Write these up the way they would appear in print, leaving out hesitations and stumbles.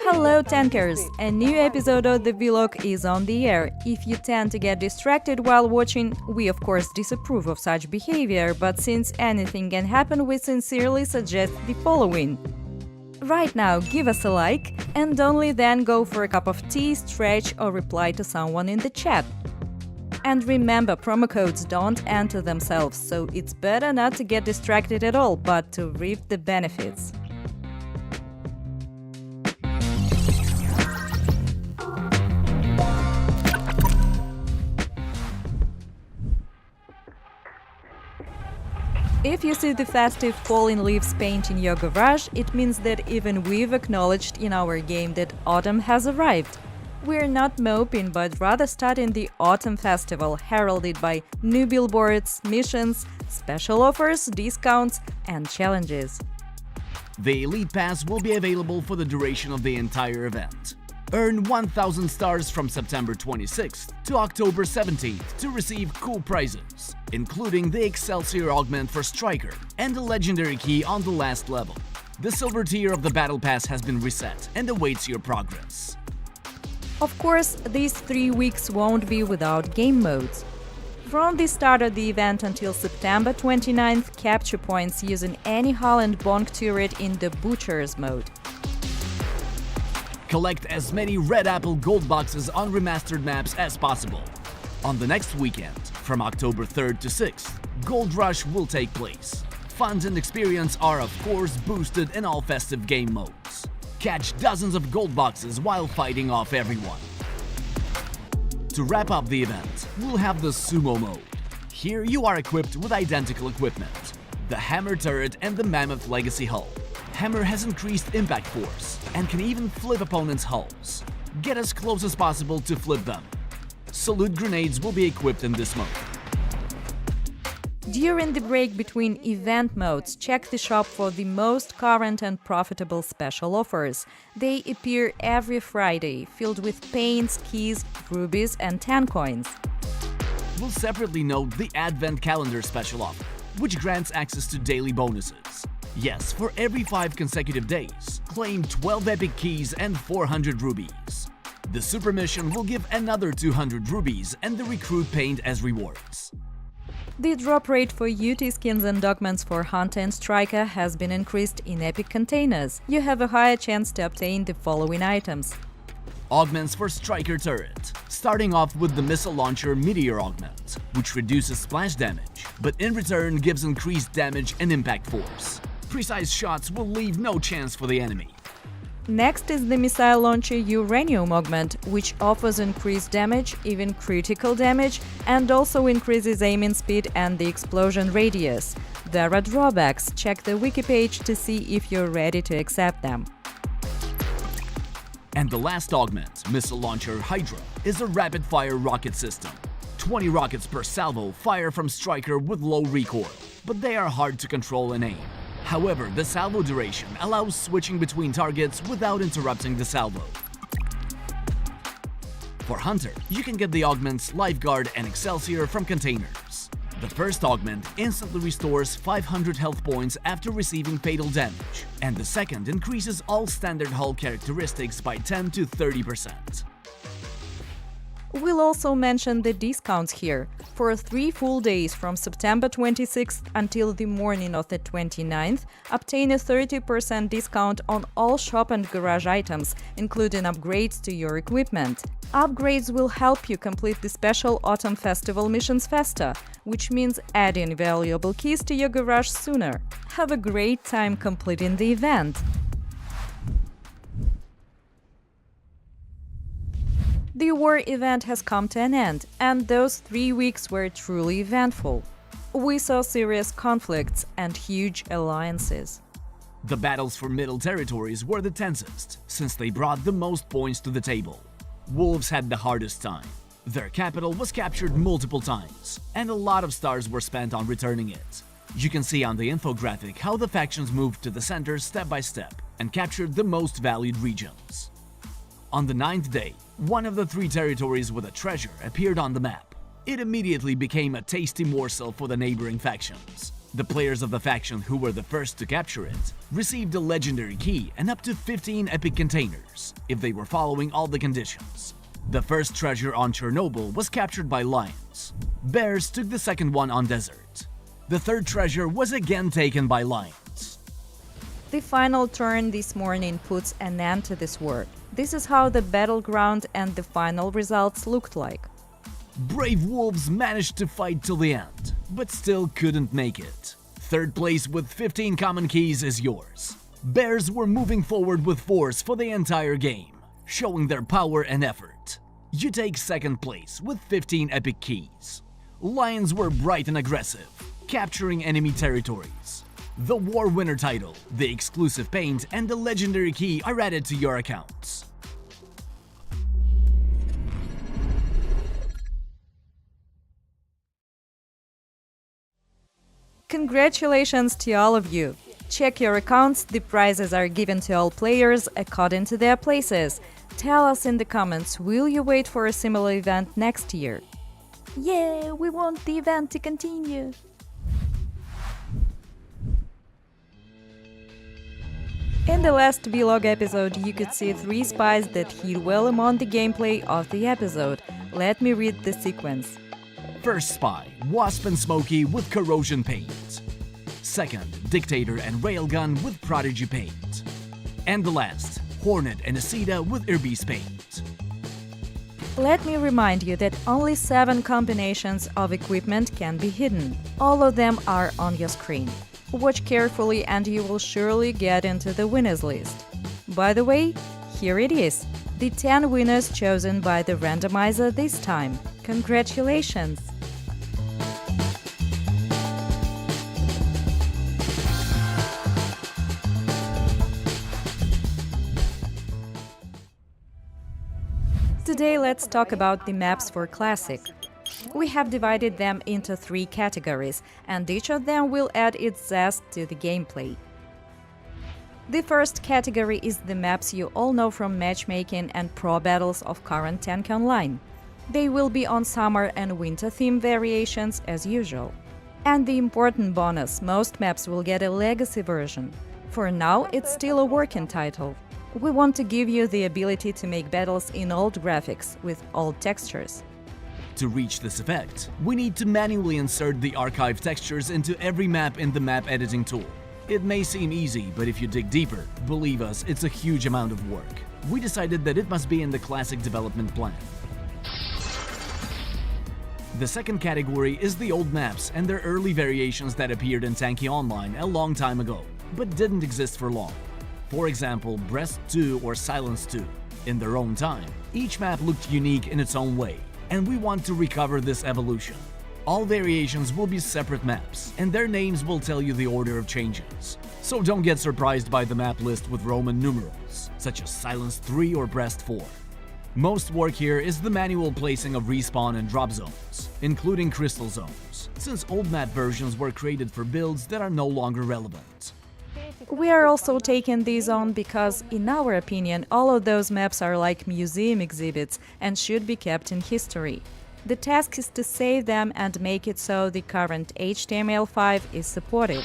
Hello tankers! A new episode of the vlog is on the air. If you tend to get distracted while watching, we of course disapprove of such behavior, but since anything can happen, we sincerely suggest the following. Right now, give us a like, and only then go for a cup of tea, stretch, or reply to someone in the chat. And remember, promo codes don't enter themselves, so it's better not to get distracted at all, but to reap the benefits. If you see the festive falling leaves painting your garage, it means that even we've acknowledged in our game that autumn has arrived. We're not moping, but rather starting the autumn festival, heralded by new billboards, missions, special offers, discounts, and challenges. The Elite Pass will be available for the duration of the entire event. Earn 1,000 stars from September 26th to October 17th to receive cool prizes, including the Excelsior Augment for Striker and a legendary key on the last level. The silver tier of the Battle Pass has been reset and awaits your progress. Of course, these 3 weeks won't be without game modes. From the start of the event until September 29th, capture points using any hull and bonk turret in the Butcher's mode. Collect as many Red Apple gold boxes on remastered maps as possible. On the next weekend, from October 3rd to 6th, Gold Rush will take place. Funds and experience are of course boosted in all festive game modes. Catch dozens of gold boxes while fighting off everyone. To wrap up the event, we'll have the Sumo mode. Here you are equipped with identical equipment: the Hammer turret and the Mammoth Legacy hull. Hammer has increased impact force and can even flip opponents' hulls. Get as close as possible to flip them. Salute grenades will be equipped in this mode. During the break between event modes, check the shop for the most current and profitable special offers. They appear every Friday, filled with paints, keys, rubies, and 10 coins. We'll separately note the Advent Calendar special offer, which grants access to daily bonuses. Yes, for every 5 consecutive days, claim 12 epic keys and 400 rubies. The super mission will give another 200 rubies and the recruit paint as rewards. The drop rate for UT skins and augments for Hunter and Striker has been increased in epic containers. You have a higher chance to obtain the following items. Augments for Striker turret, starting off with the Missile Launcher Meteor Augment, which reduces splash damage, but in return gives increased damage and impact force. Precise shots will leave no chance for the enemy. Next is the Missile Launcher Uranium Augment, which offers increased damage, even critical damage, and also increases aiming speed and the explosion radius. There are drawbacks. Check the wiki page to see if you're ready to accept them. And the last augment, Missile Launcher Hydra, is a rapid-fire rocket system. 20 rockets per salvo fire from Striker with low recoil, but they are hard to control and aim. However, the salvo duration allows switching between targets without interrupting the salvo. For Hunter, you can get the augments Lifeguard and Excelsior from containers. The first augment instantly restores 500 health points after receiving fatal damage, and the second increases all standard hull characteristics by 10 to 30%. We'll also mention the discounts here. For 3 full days from September 26th until the morning of the 29th, obtain a 30% discount on all shop and garage items, including upgrades to your equipment. Upgrades will help you complete the special Autumn Festival missions faster, which means adding valuable keys to your garage sooner. Have a great time completing the event! The war event has come to an end, and those 3 weeks were truly eventful. We saw serious conflicts and huge alliances. The battles for middle territories were the tensest, since they brought the most points to the table. Wolves had the hardest time. Their capital was captured multiple times, and a lot of stars were spent on returning it. You can see on the infographic how the factions moved to the center step by step and captured the most valued regions. On the 9th day, one of the 3 territories with a treasure appeared on the map. It immediately became a tasty morsel for the neighboring factions. The players of the faction who were the first to capture it received a legendary key and up to 15 epic containers, if they were following all the conditions. The first treasure on Chernobyl was captured by lions. Bears took the second one on desert. The third treasure was again taken by lions. The final turn this morning puts an end to this war. This is how the battleground and the final results looked like. Brave wolves managed to fight till the end, but still couldn't make it. Third place with 15 common keys is yours. Bears were moving forward with force for the entire game, showing their power and effort. You take second place with 15 epic keys. Lions were bright and aggressive, capturing enemy territories. The war winner title, the exclusive paint, and the legendary key are added to your accounts. Congratulations to all of you! Check your accounts, the prizes are given to all players according to their places. Tell us in the comments, will you wait for a similar event next year? Yeah, we want the event to continue! In the last vlog episode, you could see 3 spies that hit well among the gameplay of the episode. Let me read the sequence. First spy, Wasp and Smokey with corrosion paint. Second, Dictator and Railgun with Prodigy paint. And the last, Hornet and Acida with Irby's paint. Let me remind you that only 7 combinations of equipment can be hidden. All of them are on your screen. Watch carefully and you will surely get into the winners list. By the way, here it is, the 10 winners chosen by the randomizer this time. Congratulations! Today let's talk about the maps for Classic. We have divided them into 3 categories, and each of them will add its zest to the gameplay. The first category is the maps you all know from matchmaking and pro battles of current Tanki Online. They will be on summer and winter theme variations as usual. And the important bonus, most maps will get a legacy version. For now, it's still a working title. We want to give you the ability to make battles in old graphics, with old textures. To reach this effect, we need to manually insert the archive textures into every map in the map editing tool. It may seem easy, but if you dig deeper, believe us, it's a huge amount of work. We decided that it must be in the Classic development plan. The second category is the old maps and their early variations that appeared in Tanki Online a long time ago, but didn't exist for long. For example, Brest 2 or Silence 2. In their own time, each map looked unique in its own way, and we want to recover this evolution. All variations will be separate maps, and their names will tell you the order of changes. So don't get surprised by the map list with Roman numerals, such as Silence 3 or Brest 4. Most work here is the manual placing of respawn and drop zones, including crystal zones, since old map versions were created for builds that are no longer relevant. We are also taking these on because, in our opinion, all of those maps are like museum exhibits and should be kept in history. The task is to save them and make it so the current HTML5 is supported.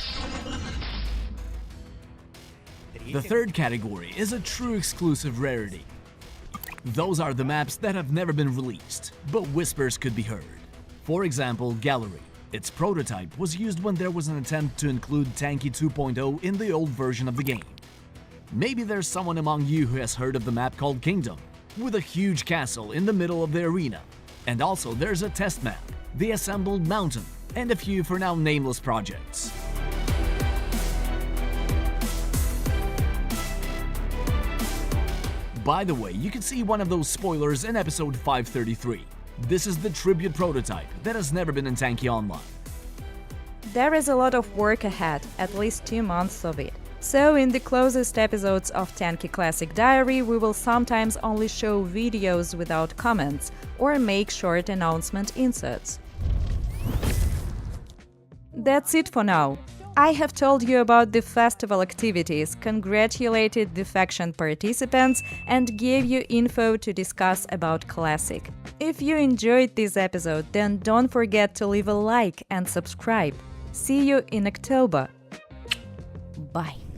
The third category is a true exclusive rarity. Those are the maps that have never been released, but whispers could be heard. For example, Gallery. Its prototype was used when there was an attempt to include Tanki 2.0 in the old version of the game. Maybe there's someone among you who has heard of the map called Kingdom, with a huge castle in the middle of the arena. And also there's a test map, the Assembled Mountain, and a few for now nameless projects. By the way, you can see one of those spoilers in episode 533. This is the tribute prototype that has never been in Tanki Online. There is a lot of work ahead, at least 2 months of it. So in the closest episodes of Tanki Classic Diary, we will sometimes only show videos without comments or make short announcement inserts. That's it for now. I have told you about the festival activities, congratulated the faction participants, and gave you info to discuss about Classic. If you enjoyed this episode, then don't forget to leave a like and subscribe. See you in October. Bye.